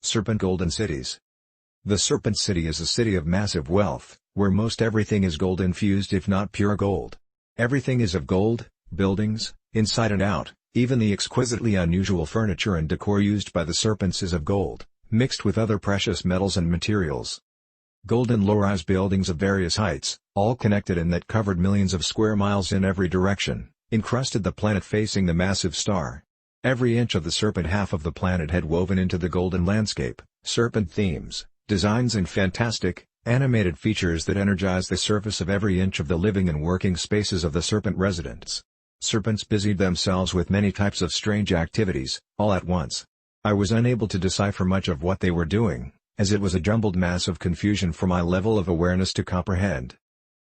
Serpent Golden Cities. The Serpent City is a city of massive wealth, where most everything is gold-infused if not pure gold. Everything is of gold, buildings, inside and out, even the exquisitely unusual furniture and decor used by the Serpents is of gold, mixed with other precious metals and materials. Golden low-rise buildings of various heights, all connected and that covered millions of square miles in every direction, encrusted the planet facing the massive star. Every inch of the serpent-half of the planet had woven into the golden landscape, serpent themes, designs and fantastic, animated features that energize the surface of every inch of the living and working spaces of the serpent residents. Serpents busied themselves with many types of strange activities, all at once. I was unable to decipher much of what they were doing, as it was a jumbled mass of confusion for my level of awareness to comprehend.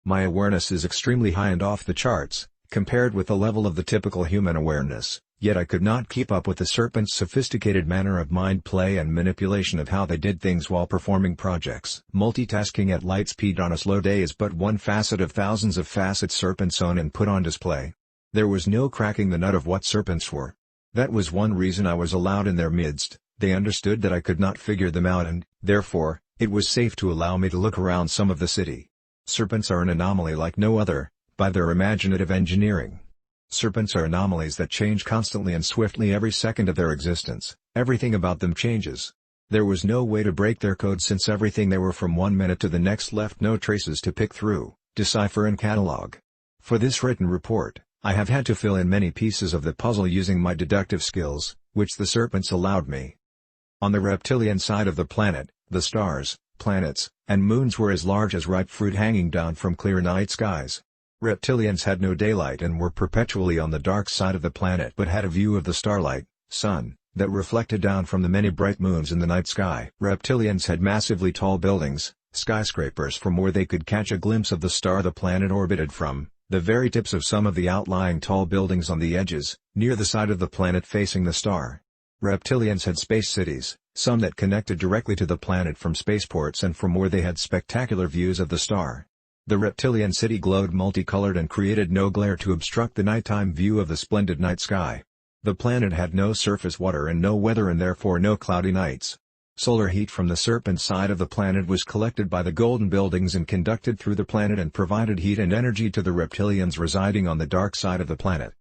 My awareness is extremely high and off the charts, compared with the level of the typical human awareness. Yet I could not keep up with the Serpents' sophisticated manner of mind play and manipulation of how they did things while performing projects. Multitasking at light speed on a slow day is but one facet of thousands of facets Serpents own and put on display. There was no cracking the nut of what Serpents were. That was one reason I was allowed in their midst. They understood that I could not figure them out and, therefore, it was safe to allow me to look around some of the city. Serpents are an anomaly like no other, by their imaginative engineering. Serpents are anomalies that change constantly and swiftly every second of their existence. Everything about them changes. There was no way to break their code since everything they were from one minute to the next left no traces to pick through, decipher and catalog. For this written report, I have had to fill in many pieces of the puzzle using my deductive skills, which the Serpents allowed me. On the reptilian side of the planet, the stars, planets, and moons were as large as ripe fruit hanging down from clear night skies. Reptilians had no daylight and were perpetually on the dark side of the planet but had a view of the starlight, sun, that reflected down from the many bright moons in the night sky. Reptilians had massively tall buildings, skyscrapers from where they could catch a glimpse of the star the planet orbited from, the very tips of some of the outlying tall buildings on the edges, near the side of the planet facing the star. Reptilians had space cities, some that connected directly to the planet from spaceports and from where they had spectacular views of the star. The reptilian city glowed multicolored and created no glare to obstruct the nighttime view of the splendid night sky. The planet had no surface water and no weather and therefore no cloudy nights. Solar heat from the serpent side of the planet was collected by the golden buildings and conducted through the planet and provided heat and energy to the reptilians residing on the dark side of the planet.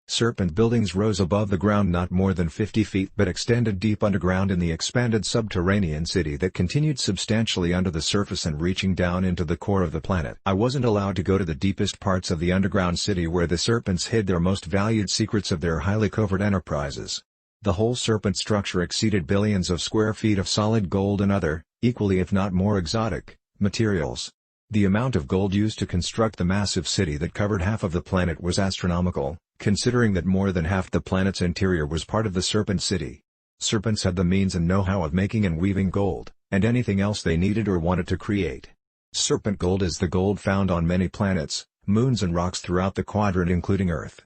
Serpent buildings rose above the ground not more than 50 feet but extended deep underground in the expanded subterranean city that continued substantially under the surface and reaching down into the core of the planet. I wasn't allowed to go to the deepest parts of the underground city where the Serpents hid their most valued secrets of their highly covert enterprises. The whole Serpent structure exceeded billions of square feet of solid gold and other, equally if not more exotic, materials. The amount of gold used to construct the massive city that covered half of the planet was astronomical, considering that more than half the planet's interior was part of the Serpent City. Serpents had the means and know-how of making and weaving gold, and anything else they needed or wanted to create. Serpent gold is the gold found on many planets, moons and rocks throughout the quadrant including Earth.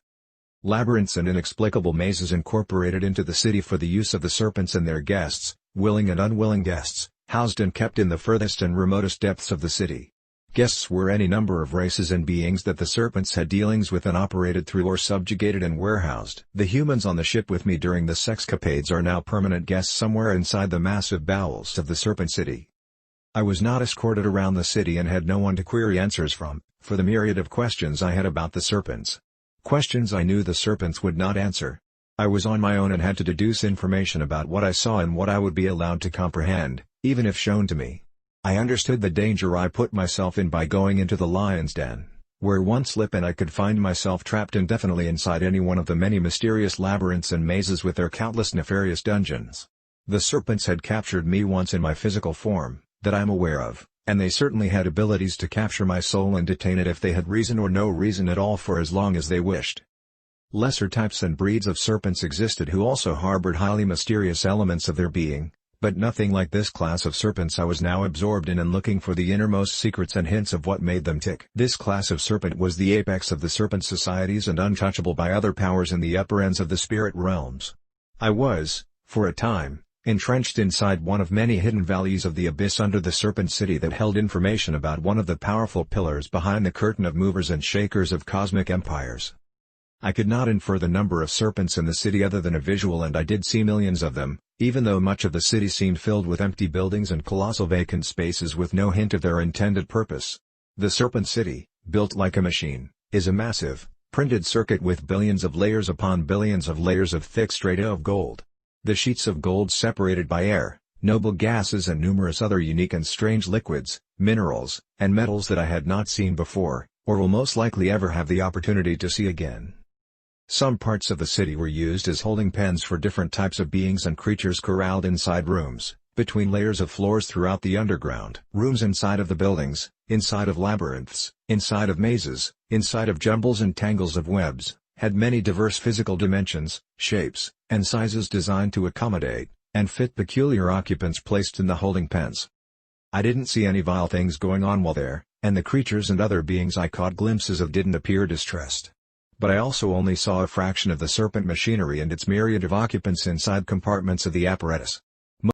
Labyrinths and inexplicable mazes incorporated into the city for the use of the Serpents and their guests, willing and unwilling guests, housed and kept in the furthest and remotest depths of the city. Guests were any number of races and beings that the Serpents had dealings with and operated through or subjugated and warehoused. The humans on the ship with me during the sexcapades are now permanent guests somewhere inside the massive bowels of the Serpent City. I was not escorted around the city and had no one to query answers from, for the myriad of questions I had about the Serpents. Questions I knew the Serpents would not answer. I was on my own and had to deduce information about what I saw and what I would be allowed to comprehend, even if shown to me. I understood the danger I put myself in by going into the lion's den, where one slip and I could find myself trapped indefinitely inside any one of the many mysterious labyrinths and mazes with their countless nefarious dungeons. The Serpents had captured me once in my physical form, that I am aware of, and they certainly had abilities to capture my soul and detain it if they had reason or no reason at all for as long as they wished. Lesser types and breeds of Serpents existed who also harbored highly mysterious elements of their being, but nothing like this class of Serpents I was now absorbed in and looking for the innermost secrets and hints of what made them tick. This class of Serpent was the apex of the Serpent societies and untouchable by other powers in the upper ends of the spirit realms. I was, for a time, entrenched inside one of many hidden valleys of the abyss under the Serpent City that held information about one of the powerful pillars behind the curtain of movers and shakers of cosmic empires. I could not infer the number of Serpents in the city other than a visual and I did see millions of them, Even though much of the city seemed filled with empty buildings and colossal vacant spaces with no hint of their intended purpose. The Serpent City, built like a machine, is a massive, printed circuit with billions of layers upon billions of layers of thick strata of gold. The sheets of gold separated by air, noble gases and numerous other unique and strange liquids, minerals, and metals that I had not seen before, or will most likely ever have the opportunity to see again. Some parts of the city were used as holding pens for different types of beings and creatures corralled inside rooms, between layers of floors throughout the underground. Rooms inside of the buildings, inside of labyrinths, inside of mazes, inside of jumbles and tangles of webs, had many diverse physical dimensions, shapes, and sizes designed to accommodate, and fit peculiar occupants placed in the holding pens. I didn't see any vile things going on while there, and the creatures and other beings I caught glimpses of didn't appear distressed. But I also only saw a fraction of the serpent machinery and its myriad of occupants inside compartments of the apparatus.